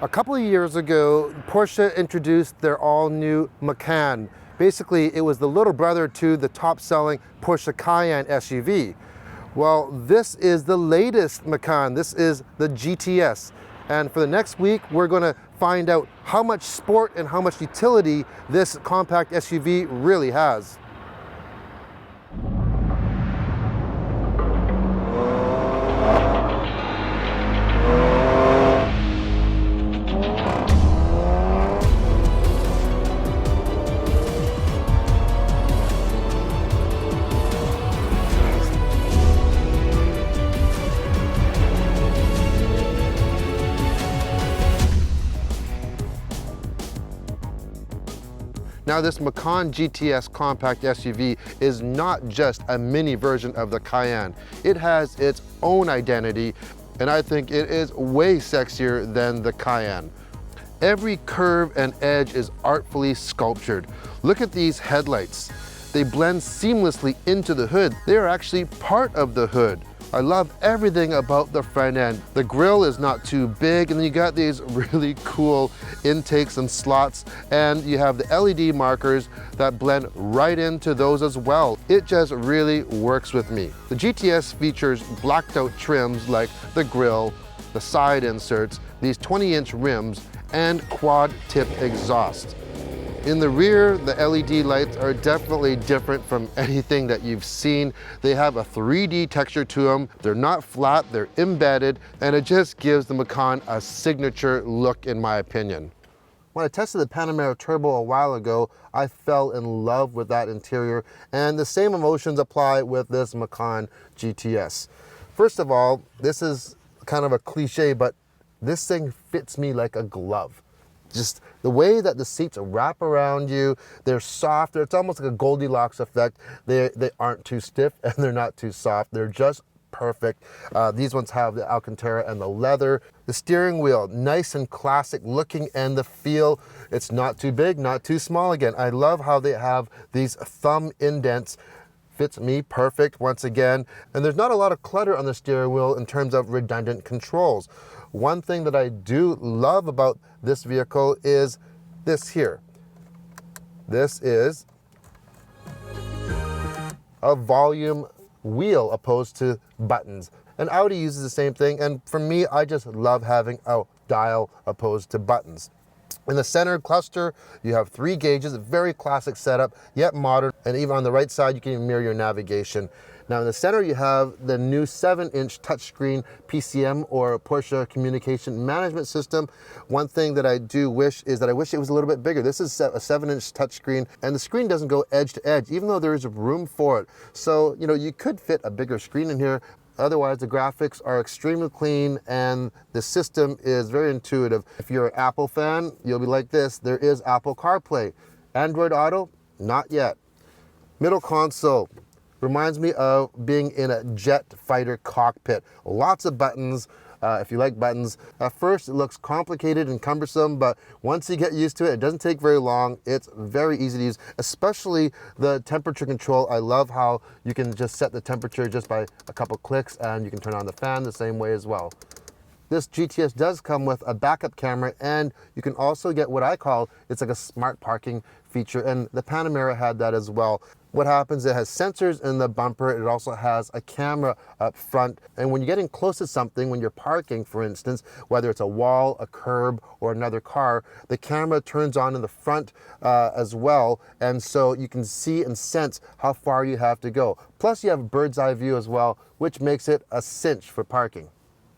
A couple of years ago, Porsche introduced their all-new Macan. Basically, it was the little brother to the top-selling Porsche Cayenne SUV. Well, this is the latest Macan. This is the GTS. And for the next week, we're going to find out how much sport and how much utility this compact SUV really has. Now, this Macan GTS compact SUV is not just a mini version of the Cayenne. It has its own identity, and I think it is way sexier than the Cayenne. Every curve and edge is artfully sculptured. Look at these headlights. They blend seamlessly into the hood. They are actually part of the hood. I love everything about the front end. The grille is not too big, and then you got these really cool intakes and slots, and you have the LED markers that blend right into those as well. It just really works with me. The GTS features blacked out trims like the grille, the side inserts, these 20-inch rims, and quad tip exhaust. In the rear, the LED lights are definitely different from anything that you've seen. They have a 3D texture to them. They're not flat, they're embedded, and it just gives the Macan a signature look, in my opinion. When I tested the Panamera Turbo a while ago, I fell in love with that interior, and the same emotions apply with this Macan GTS. First of all, this is kind of a cliche, but this thing fits me like a glove. Just the way that the seats wrap around you, they're soft. It's almost like a Goldilocks effect. They aren't too stiff and they're not too soft. They're just perfect. These ones have the Alcantara and the leather. The steering wheel, nice and classic looking, and the feel, it's not too big, not too small again. I love how they have these thumb indents. Fits me perfect once again. And there's not a lot of clutter on the steering wheel in terms of redundant controls. One thing that I do love about this vehicle is this here. This is a volume wheel opposed to buttons. And Audi uses the same thing, and for me, I just love having a dial opposed to buttons. In the center cluster, you have 3 gauges, a very classic setup, yet modern, and even on the right side, you can even mirror your navigation. Now in the center, you have the new 7-inch touchscreen PCM, or Porsche Communication Management System. One thing that I do wish is that I wish it was a little bit bigger. This is a 7-inch touchscreen, and the screen doesn't go edge to edge, even though there is room for it. So, you know, you could fit a bigger screen in here. Otherwise, the graphics are extremely clean and the system is very intuitive. If you're an Apple fan, you'll be like this. There is Apple CarPlay. Android Auto, not yet. Middle console reminds me of being in a jet fighter cockpit. Lots of buttons. If you like buttons. At first it looks complicated and cumbersome, but once you get used to it, it doesn't take very long. It's very easy to use, especially the temperature control. I love how you can just set the temperature just by a couple clicks, and you can turn on the fan the same way as well. This GTS does come with a backup camera, and you can also get what I call, it's like a smart parking feature, and the Panamera had that as well. What happens, it has sensors in the bumper, it also has a camera up front, and when you're getting close to something, when you're parking, for instance, whether it's a wall, a curb, or another car, the camera turns on in the front as well, and so you can see and sense how far you have to go. Plus you have bird's eye view as well, which makes it a cinch for parking.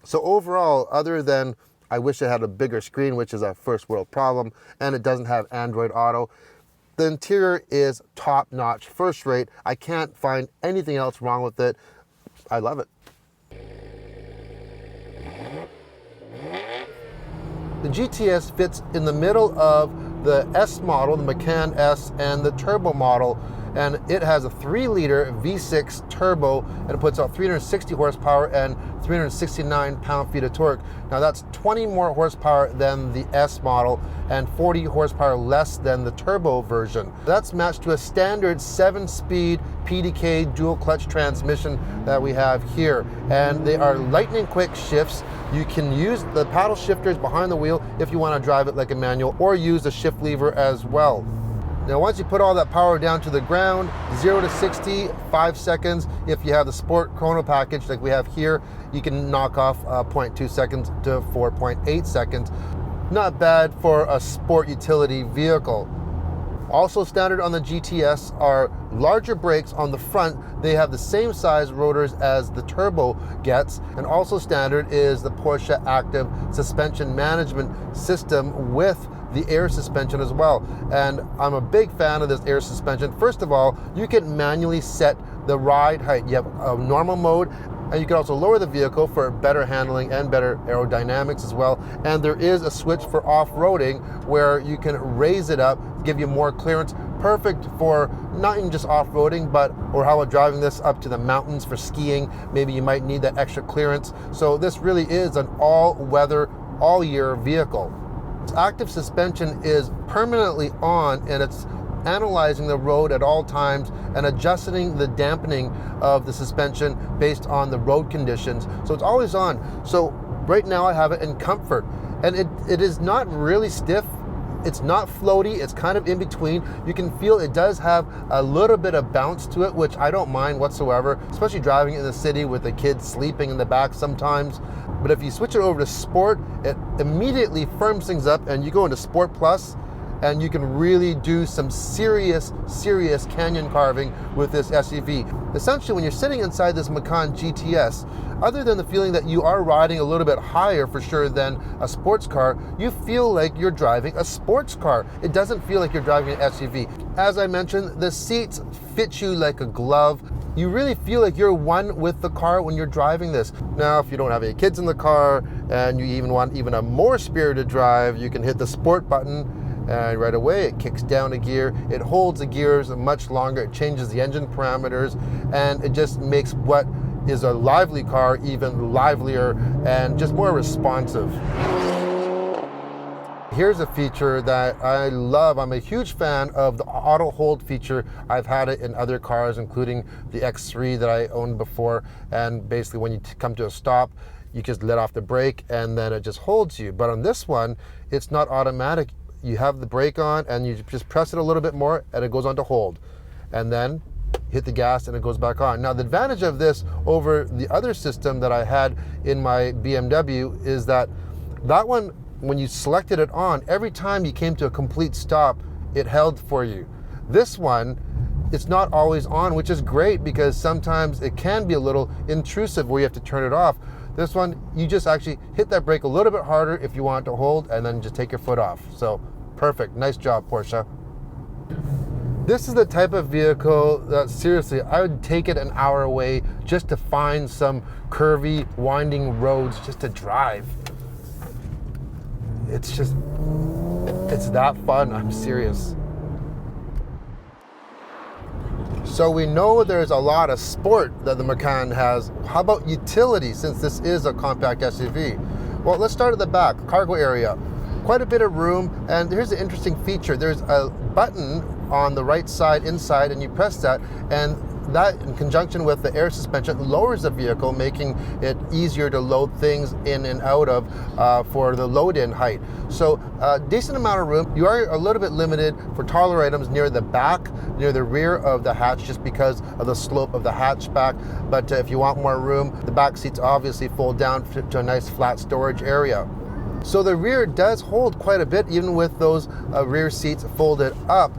So overall, other than I wish it had a bigger screen, which is a first world problem, and it doesn't have Android Auto, the interior is top-notch, first-rate. I can't find anything else wrong with it. I love it. The GTS fits in the middle of the S model, the Macan S, and the Turbo model, and it has a 3-liter V6 turbo, and it puts out 360 horsepower and 369 pound-feet of torque. Now that's 20 more horsepower than the S model and 40 horsepower less than the turbo version. That's matched to a standard 7-speed PDK dual clutch transmission that we have here, and they are lightning quick shifts. You can use the paddle shifters behind the wheel if you want to drive it like a manual, or use the shift lever as well. Now once you put all that power down to the ground, 0 to 60, 5 seconds. If you have the Sport Chrono package like we have here, you can knock off 0.2 seconds to 4.8 seconds. Not bad for a sport utility vehicle. Also standard on the GTS are larger brakes on the front. They have the same size rotors as the Turbo gets, and also standard is the Porsche Active Suspension Management System with the air suspension as well. And I'm a big fan of this air suspension. First of all, you can manually set the ride height. You have a normal mode, and you can also lower the vehicle for better handling and better aerodynamics as well. And there is a switch for off-roading where you can raise it up, give you more clearance. Perfect for not even just off-roading, but or how about driving this up to the mountains for skiing. Maybe you might need that extra clearance. So this really is an all-weather, all-year vehicle. Active suspension is permanently on, and it's analyzing the road at all times and adjusting the dampening of the suspension based on the road conditions. So it's always on. So right now I have it in comfort, and it is not really stiff. It's not floaty, it's kind of in between. You can feel it does have a little bit of bounce to it, which I don't mind whatsoever, especially driving in the city with the kids sleeping in the back sometimes. But if you switch it over to Sport, it immediately firms things up, and you go into Sport Plus, and you can really do some serious canyon carving with this SUV. Essentially, when you're sitting inside this Macan GTS, other than the feeling that you are riding a little bit higher for sure than a sports car, you feel like you're driving a sports car. It doesn't feel like you're driving an SUV. As I mentioned, the seats fit you like a glove. You really feel like you're one with the car when you're driving this. Now, if you don't have any kids in the car and you even want a more spirited drive, you can hit the Sport button, and right away it kicks down a gear. It holds the gears much longer. It changes the engine parameters, and it just makes what is a lively car even livelier and just more responsive. Here's a feature that I love. I'm a huge fan of the auto hold feature. I've had it in other cars, including the X3 that I owned before, and basically when you come to a stop, you just let off the brake and then it just holds you. But on this one, it's not automatic. You have the brake on and you just press it a little bit more and it goes on to hold. And then hit the gas and it goes back on. Now the advantage of this over the other system that I had in my BMW is that one, when you selected it on, every time you came to a complete stop, it held for you. This one, it's not always on, which is great because sometimes it can be a little intrusive where you have to turn it off. This one, you just actually hit that brake a little bit harder if you want it to hold, and then just take your foot off. So perfect, nice job, Porsche. This is the type of vehicle that seriously, I would take it an hour away just to find some curvy, winding roads just to drive. It's that fun, I'm serious. So we know there's a lot of sport that the Macan has. How about utility, since this is a compact SUV? Well, let's start at the back, cargo area. Quite a bit of room, and here's an interesting feature. There's a button on the right side inside, and you press that, and that in conjunction with the air suspension lowers the vehicle, making it easier to load things in and out of for the load-in height. So decent amount of room. You are a little bit limited for taller items near the back, near the rear of the hatch, just because of the slope of the hatchback. But if you want more room, the back seats obviously fold down to a nice flat storage area. So the rear does hold quite a bit, even with those rear seats folded up.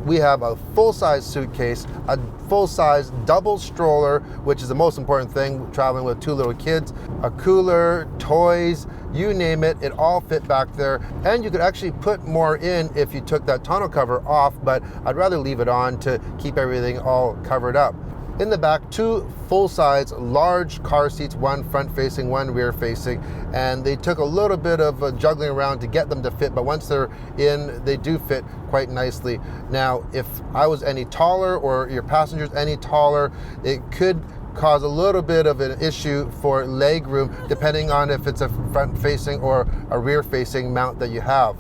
We have a full-size suitcase, a full-size double stroller, which is the most important thing, traveling with two little kids, a cooler, toys, you name it, it all fit back there. And you could actually put more in if you took that tonneau cover off, but I'd rather leave it on to keep everything all covered up. In the back, two full-size large car seats, one front-facing, one rear-facing, and they took a little bit of juggling around to get them to fit, but once they're in, they do fit quite nicely. Now, if I was any taller or your passengers any taller, it could cause a little bit of an issue for leg room, depending on if it's a front-facing or a rear-facing mount that you have.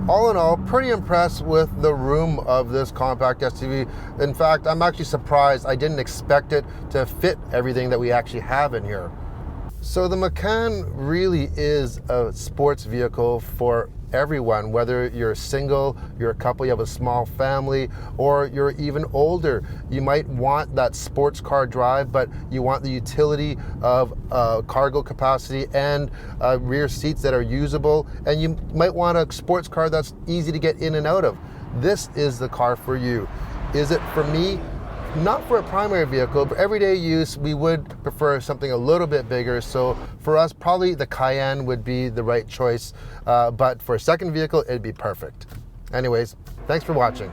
All in all, pretty impressed with the room of this compact SUV. In fact, I'm actually surprised. I didn't expect it to fit everything that we actually have in here. So the Macan really is a sports vehicle for everyone, whether you're single, you're a couple, you have a small family, or you're even older. You might want that sports car drive, but you want the utility of cargo capacity and rear seats that are usable, and you might want a sports car that's easy to get in and out of. This is the car for you. Is it for me? Not for a primary vehicle, but everyday use, we would prefer something a little bit bigger. So for us, probably the Cayenne would be the right choice. But for a second vehicle, it'd be perfect. Anyways, thanks for watching.